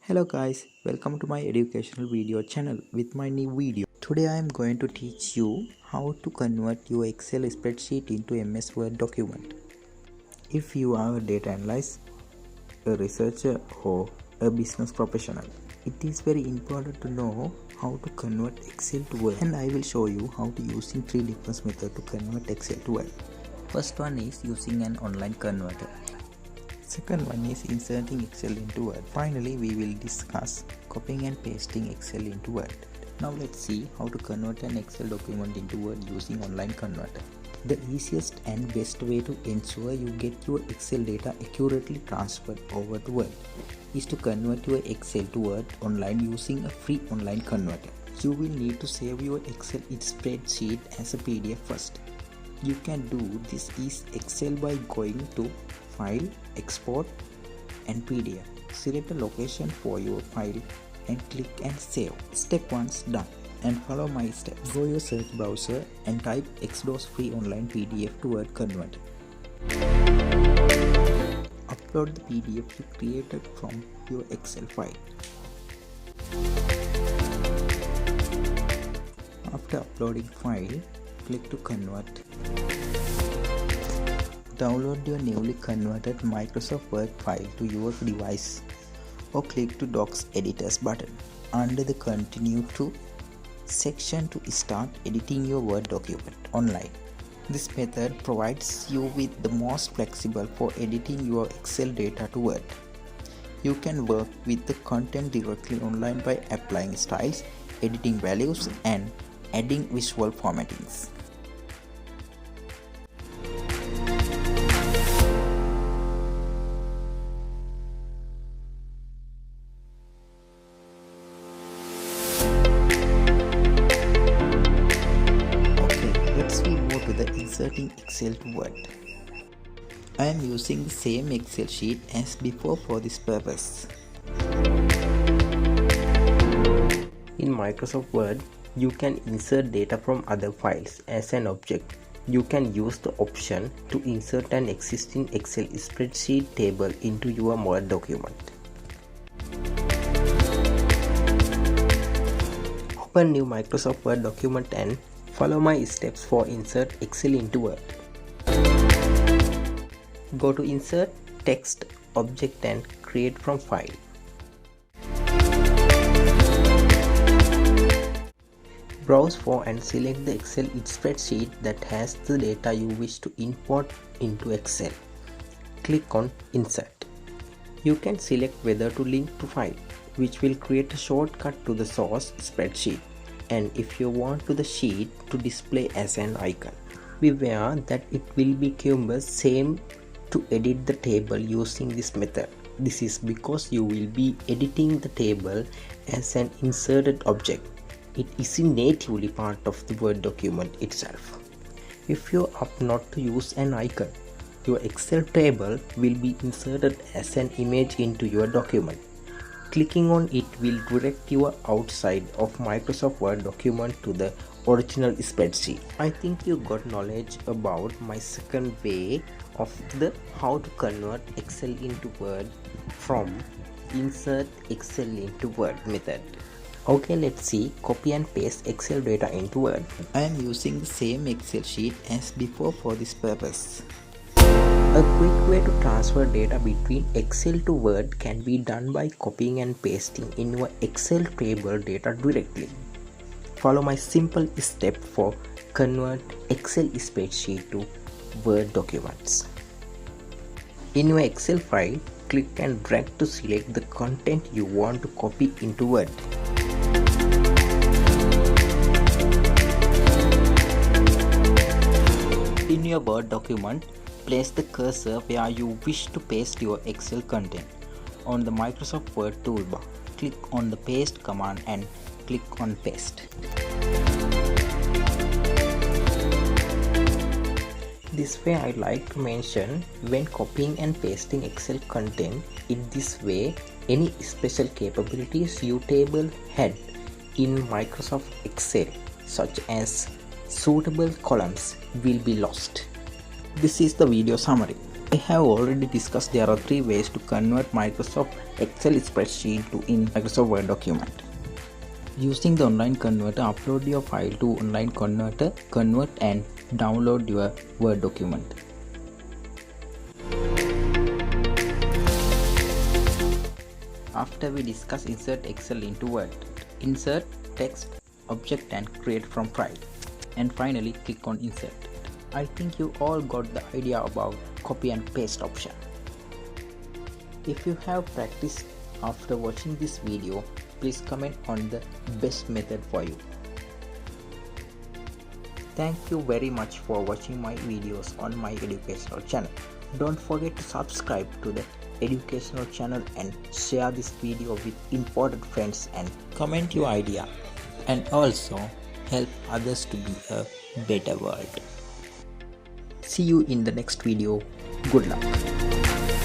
Hello guys, welcome to my educational video channel with my new video. Today I am going to teach you how to convert your Excel spreadsheet into MS Word document. If you are a data analyst, a researcher or a business professional, it is very important to know how to convert Excel to Word, and I will show you how to using 3 different methods to convert Excel to Word. First one is using an online converter. Second one is inserting Excel into Word. Finally, we will discuss copying and pasting Excel into Word. Now let's see how to convert an Excel document into Word using online converter. The easiest and best way to ensure you get your Excel data accurately transferred over to Word is to convert your Excel to Word online using a free online converter. You will need to save your Excel spreadsheet as a PDF first. You can do this is Excel by going to File, Export and PDF. Select a location for your file and click and save. Step 1 is done, and follow my steps. Go your search browser and type XDOS free online PDF to Word converter. Upload the PDF you created from your Excel file. After uploading file, click to convert. Download your newly converted Microsoft Word file to your device or click to Docs Editors button under the Continue to section to start editing your Word document online. This method provides you with the most flexible for editing your Excel data to Word. You can work with the content directly online by applying styles, editing values, and adding visual formattings. Let's move to the inserting Excel to Word. I am using the same Excel sheet as before for this purpose. In Microsoft Word, you can insert data from other files as an object. You can use the option to insert an existing Excel spreadsheet table into your Word document. Open new Microsoft Word document and follow my steps for insert Excel into Word. Go to Insert, Text, Object and Create from File. Browse for and select the Excel spreadsheet that has the data you wish to import into Excel. Click on Insert. You can select whether to link to file, which will create a shortcut to the source spreadsheet, and if you want to the sheet to display as an icon. Beware that it will become same to edit the table using this method. This is because you will be editing the table as an inserted object. It is natively part of the Word document itself. If you opt not to use an icon, your Excel table will be inserted as an image into your document. Clicking on it will direct you outside of Microsoft Word document to the original spreadsheet. I think you got knowledge about my second way of the how to convert Excel into Word from insert Excel into Word method. Okay, let's see copy and paste Excel data into Word. I am using the same Excel sheet as before for this purpose. A quick way to transfer data between Excel to Word can be done by copying and pasting in your Excel table data directly. Follow my simple step for convert Excel spreadsheet to Word documents. In your Excel file, click and drag to select the content you want to copy into Word. In your Word document, place the cursor where you wish to paste your Excel content. On the Microsoft Word toolbar, click on the paste command and click on paste. This way I like to mention, when copying and pasting Excel content in this way, any special capabilities you table had in Microsoft Excel, such as suitable columns, will be lost. This is the video summary. I have already discussed there are 3 ways to convert Microsoft Excel spreadsheet to in Microsoft Word document. Using the online converter, upload your file to online converter, convert and download your Word document. After we discuss insert Excel into Word, insert text, object and create from file, and finally click on insert. I think you all got the idea about copy and paste option. If you have practiced after watching this video, please comment on the best method for you. Thank you very much for watching my videos on my educational channel. Don't forget to subscribe to the educational channel and share this video with important friends and comment your idea and also help others to be a better world. See you in the next video. Good luck.